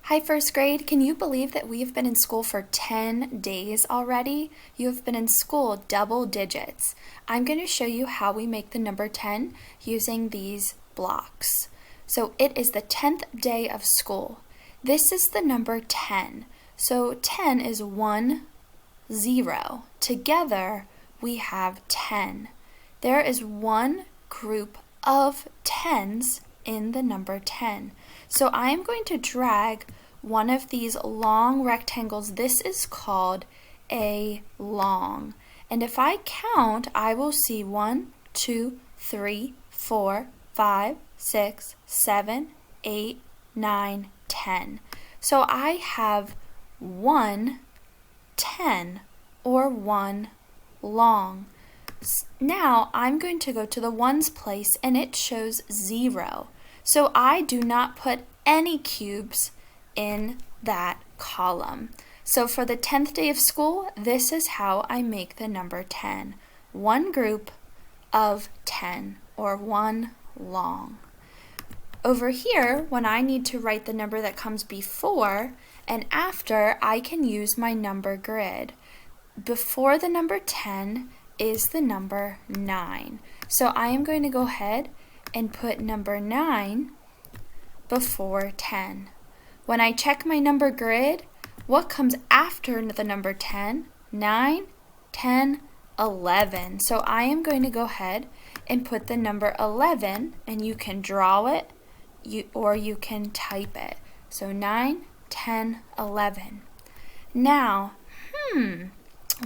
Hi, first grade. Can you believe that we have been in school for 10 days already? You have been in school double digits. I'm going to show you how we make the number 10 using these blocks. So it is the 10th day of school. This is the number 10. So 10 is 1, 0. Together we have 10. There is one group of tens in the number 10. So I am going to drag one of these long rectangles. This is called a long. And if I count, I will see 1, 2, 3, 4, 5, 6, 7, 8, 9, 10. So I have 1 10 or 1 long. Now I'm going to go to the ones place and it shows 0. So I do not put any cubes in that column. So for the 10th day of school, this is how I make the number 10. One group of 10 or 1 long. Over here, when I need to write the number that comes before and after, I can use my number grid. Before the number 10 is the number 9. So I am going to go ahead and put number 9 before 10. When I check my number grid, what comes after the number 10? 9, 10, 11. So I am going to go ahead and put the number 11, and you can draw it or you can type it. So 9, 10, 11. Now,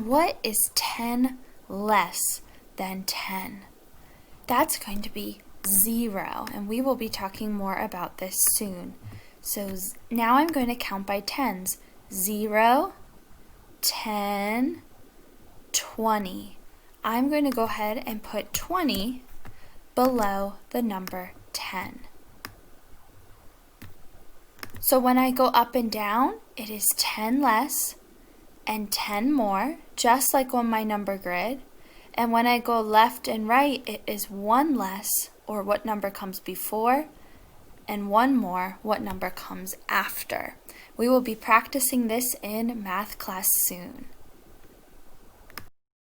what is 10 less than 10? That's going to be 0, and we will be talking more about this soon. So now I'm going to count by tens. 0, 10, 20. I'm going to go ahead and put 20 below the number 10. So when I go up and down, it is 10 less and 10 more, just like on my number grid. And when I go left and right, it is 1 less, or what number comes before, and 1 more, what number comes after. We will be practicing this in math class soon.